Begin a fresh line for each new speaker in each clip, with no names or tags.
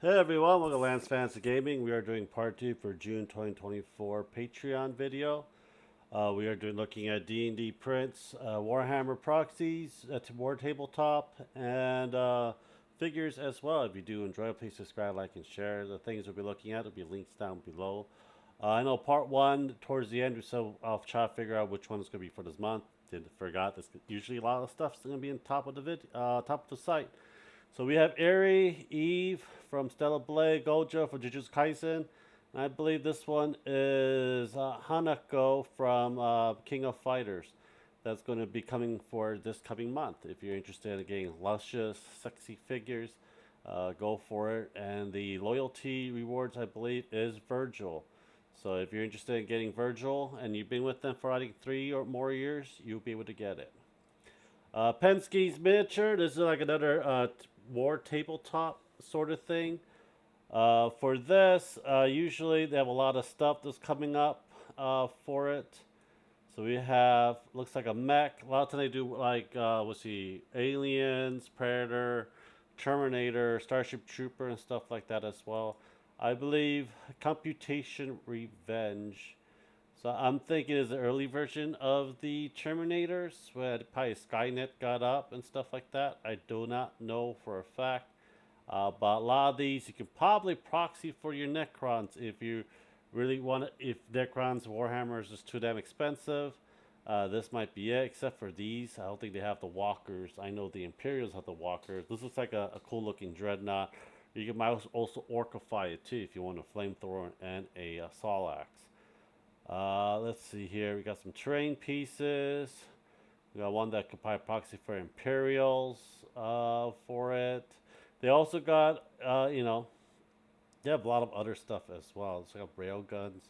Hey everyone, welcome to Lance Fantasy Gaming. We are doing part 2 for June 2024 Patreon video. We are looking at D&D prints, Warhammer proxies, War Tabletop, and figures as well. If you do enjoy it, please subscribe, like, and share. The things we'll be looking at will be links down below. I know part 1, towards the end, so I'll try to figure out which one is going to be for this month. Forgot, there's usually a lot of stuff is going to be on top of the top of the site. So we have Eri, Eve from Stella Blade, Gojo from Jujutsu Kaisen. And I believe this one is Hanako from King of Fighters. That's going to be coming for this coming month. If you're interested in getting luscious, sexy figures, go for it. And the loyalty rewards, I believe, is Virgil. So if you're interested in getting Virgil and you've been with them for I think 3 or more years, you'll be able to get it. Penske's miniature. This is like another war tabletop sort of thing. For this, usually they have a lot of stuff that's coming up for it. So we have, looks like a mech. A lot of times they do like, let's see, Aliens, Predator, Terminator, Starship Trooper, and stuff like that as well. I believe Computation Revenge. So I'm thinking it's the early version of the Terminators, where probably Skynet got up and stuff like that. I do not know for a fact. But a lot of these you can probably proxy for your Necrons if you really want it. If Necrons Warhammers is too damn expensive, this might be it. Except for these, I don't think they have the walkers. I know the Imperials have the walkers. This looks like a cool looking dreadnought. You can also orcify it too if you want a flamethrower and a saw axe. Let's see here. We got some terrain pieces. We got one that could probably proxy for Imperials for it. They also got, they have a lot of other stuff as well. It's like rail guns.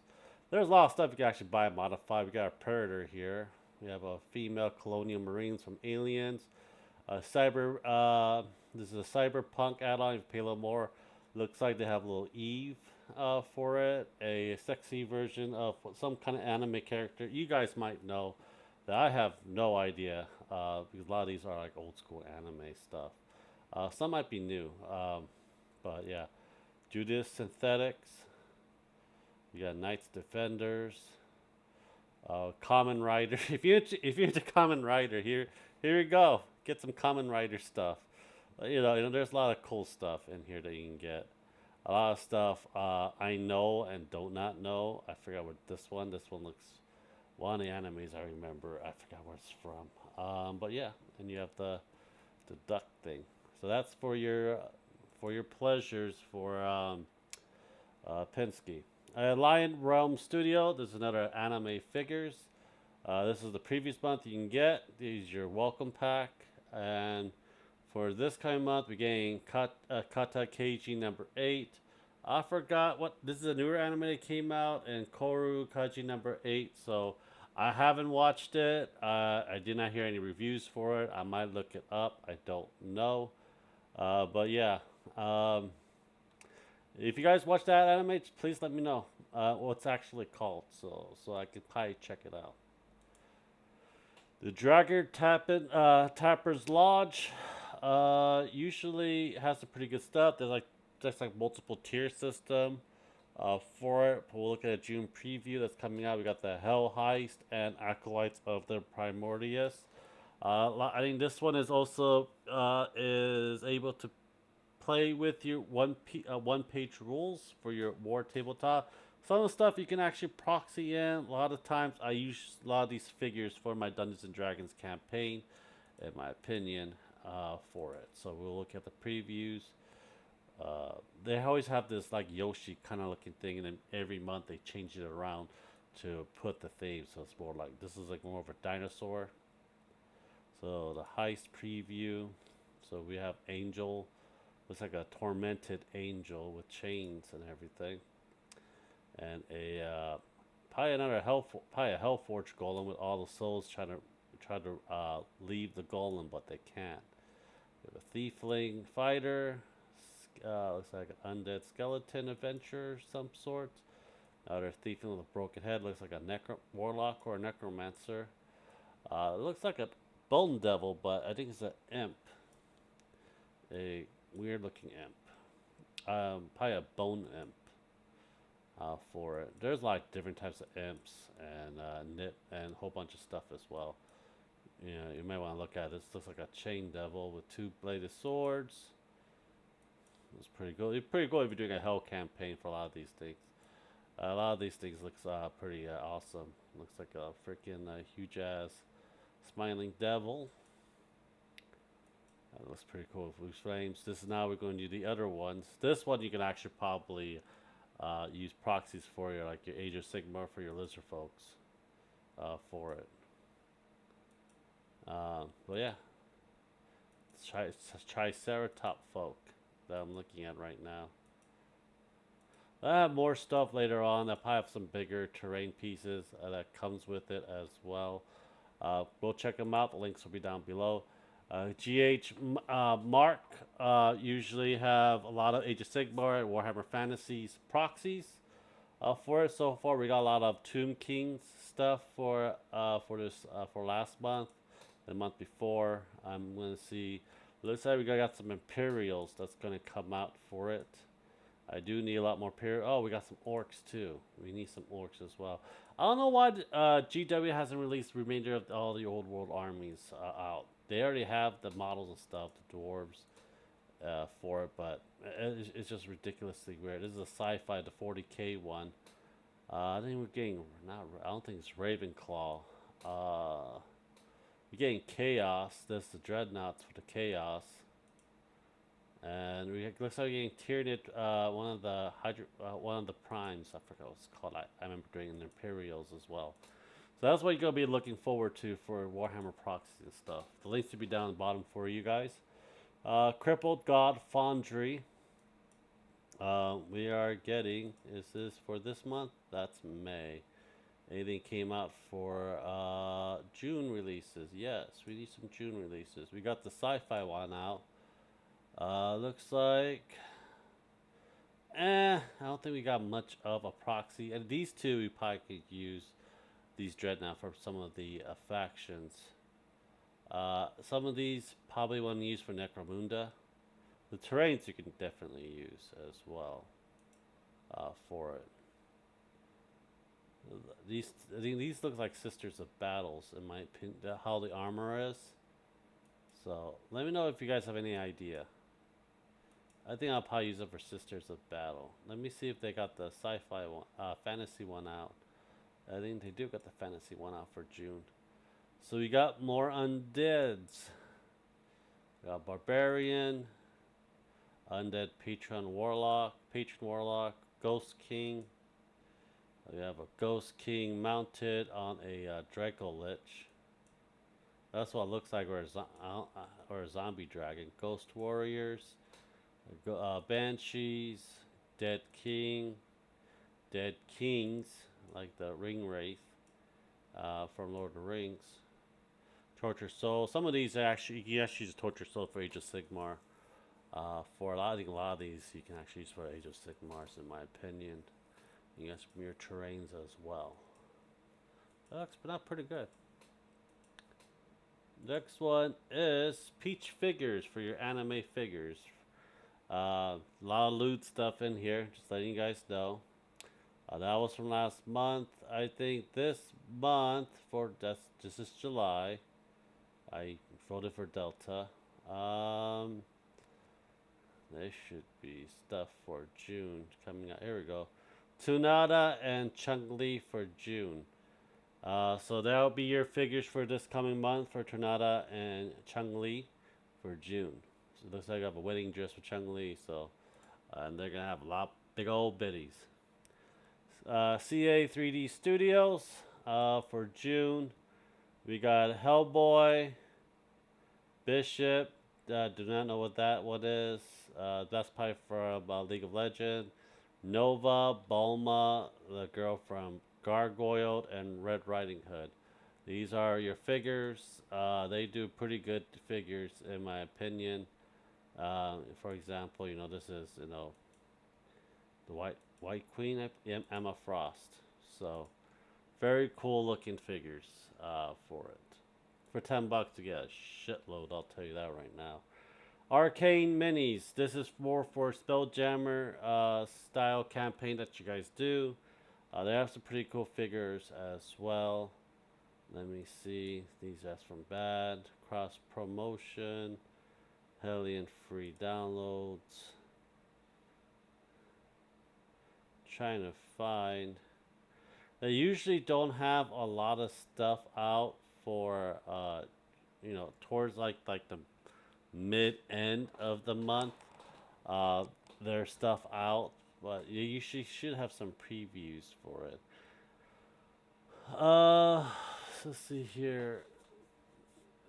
There's a lot of stuff you can actually buy and modify. We got a Predator here. We have a female colonial marines from Aliens. This is a cyberpunk add-on. If you pay a little more, looks like they have a little Eve for it. A sexy version of some kind of anime character you guys might know that I have no idea because a lot of these are like old school anime stuff. Some might be new, but yeah. Judas Synthetics. You got Knights Defenders. Common Rider. If you're into Common Rider, here you go. Get some Common Rider stuff. There's a lot of cool stuff in here that you can get. A lot of stuff I know and do not know. I forgot what this one. This one looks one of the animes I remember. I forgot where it's from. But yeah, and you have the duck thing. So that's for your pleasures for Penske. Lion Realm Studio. This is another anime figures. This is the previous month you can get. These your welcome pack. And for this kind of month, we're getting Kata Keiji number 8. I forgot what this is a newer anime that came out, and Koru Kaji number 8. So I haven't watched it. I did not hear any reviews for it. I might look it up. I don't know. But yeah, if you guys watch that anime, please let me know what it's actually called, so I could probably check it out. The Dragger Tapper's Lodge usually has some pretty good stuff. There's like multiple tier system for it. We'll look at a June preview that's coming out. We got the Hell Heist and Acolytes of the Primordius. I think this one is also is able to play with your one-page rules for your war tabletop. Some of the stuff you can actually proxy in. A lot of times I use a lot of these figures for my Dungeons and Dragons campaign, in my opinion, for it. So we'll look at the previews. They always have this like Yoshi kind of looking thing, and then every month they change it around to put the theme. So it's more like, this is like more of a dinosaur. So the heist preview. So we have Angel. Looks like a tormented angel with chains and everything. And probably a Hellforge golem with all the souls trying to leave the golem, but they can't. We have a Thiefling fighter. Looks like an undead skeleton adventure of some sort. Another Thiefling with a broken head. Looks like a warlock or a necromancer. It looks like a bone devil, but I think it's an imp. A weird looking imp. probably a bone imp for it. There's like different types of imps and nip and a whole bunch of stuff as well. You know, you may want to look at this. Looks like a chain devil with two bladed swords. It's pretty cool. It's pretty cool if you're doing a hell campaign for a lot of these things. A lot of these things looks pretty awesome. Looks like a freaking huge ass smiling devil. That looks pretty cool with loose flames. This is now we're going to do the other ones. This one you can actually probably use proxies for your like your Age of Sigmar for your lizard folks for it. But yeah, it's Triceratop folk that I'm looking at right now. I have more stuff later on. I probably have some bigger terrain pieces that comes with it as well. Go check them out. The links will be down below. GH Mark usually have a lot of Age of Sigmar and Warhammer Fantasies proxies for it. So far, we got a lot of Tomb Kings stuff for this for last month, the month before. I'm gonna see. Looks like we got some Imperials that's gonna come out for it. I do need a lot more Oh, we got some orcs too. We need some orcs as well. I don't know why GW hasn't released the remainder of all the old world armies out. They already have the models and stuff, the dwarves, for it, but it's just ridiculously weird. This is a sci-fi, the 40k one. I think we're getting I don't think it's Ravenclaw. We're getting Chaos. That's the Dreadnoughts for the Chaos. And looks like we're getting Tyranid, one of the primes. I forgot what it's called. I remember doing an Imperials as well. So that's what you're gonna be looking forward to for Warhammer proxies and stuff. The links will be down the bottom for you guys. Crippled God Foundry. We are getting. Is this for this month? That's May. Anything came out for June releases? Yes, we need some June releases. We got the sci-fi one out. Looks like, I don't think we got much of a proxy. And these two, we probably could use these Dreadnought for some of the factions. Some of these probably want to use for Necromunda. The terrains you can definitely use as well for it. I think these look like Sisters of Battles in my opinion, how the armor is. So let me know if you guys have any idea. I think I'll probably use it for Sisters of Battle. Let me see if they got the sci-fi one, fantasy one out. I think they do got the fantasy one out for June. So we got more undeads. We got Barbarian, Undead Patron Warlock, Ghost King. We have a Ghost King mounted on a Draco Lich. That's what it looks like, or a zombie dragon. Ghost Warriors. Banshees, Dead Kings, like the Ring Wraith from Lord of the Rings. Torture Soul. Some of these are actually, you can actually use Torture Soul for Age of Sigmar. For a lot of these, you can actually use for Age of Sigmars, in my opinion. You got some your terrains as well. That looks not pretty good. Next one is Peach Figures for your anime figures. A lot of loot stuff in here, just letting you guys know. That was from last month. I think this month this is July. I voted for Delta. There should be stuff for June coming out. Here we go. Tunada and Chun-Li for June. So that'll be your figures for this coming month for Tunada and Chun-Li for June. So it looks like I have a wedding dress for Chun-Li, so and they're gonna have a lot big old biddies. CA 3D Studios for June. We got Hellboy, Bishop. Do not know what that one is. That's probably from League of Legends. Nova, Bulma, the girl from Gargoyle, and Red Riding Hood. These are your figures. They do pretty good figures, in my opinion. For example, this is the White Queen, Emma Frost. So very cool looking figures for it. For $10 to get a shitload, I'll tell you that right now. Arcane Minis. This is more for Spelljammer style campaign that you guys do. They have some pretty cool figures as well. Let me see. These are from Bad. Cross promotion. Hellion free downloads. Trying to find. They usually don't have a lot of stuff out for towards like the mid end of the month. Uh, their stuff out, but you usually should have some previews for it. Uh, let's see here.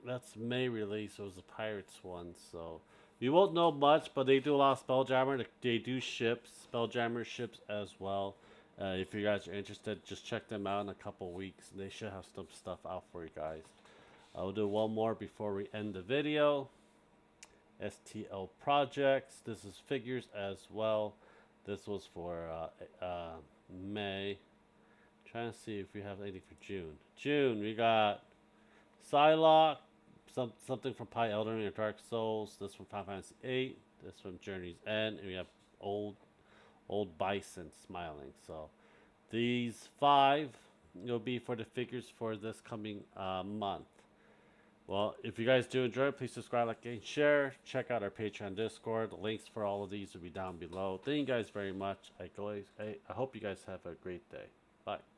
That's May release. It was the Pirates one, so you won't know much. But they do a lot of Spelljammer. They do ship Spelljammer ships as well. If you guys are interested, just check them out in a couple weeks. They should have some stuff out for you guys. I'll do one more before we end the video. STL projects. This is figures as well. This was for May. Trying to see if we have anything for June. June, we got Psylocke, something from Pi Elden Ring or Dark Souls. This from Final Fantasy VIII. This from Journey's End. And we have old Bison smiling. So these 5 will be for the figures for this coming month. Well, if you guys do enjoy it, please subscribe, like, and share. Check out our Patreon Discord. The links for all of these will be down below. Thank you guys very much. I hope you guys have a great day. Bye.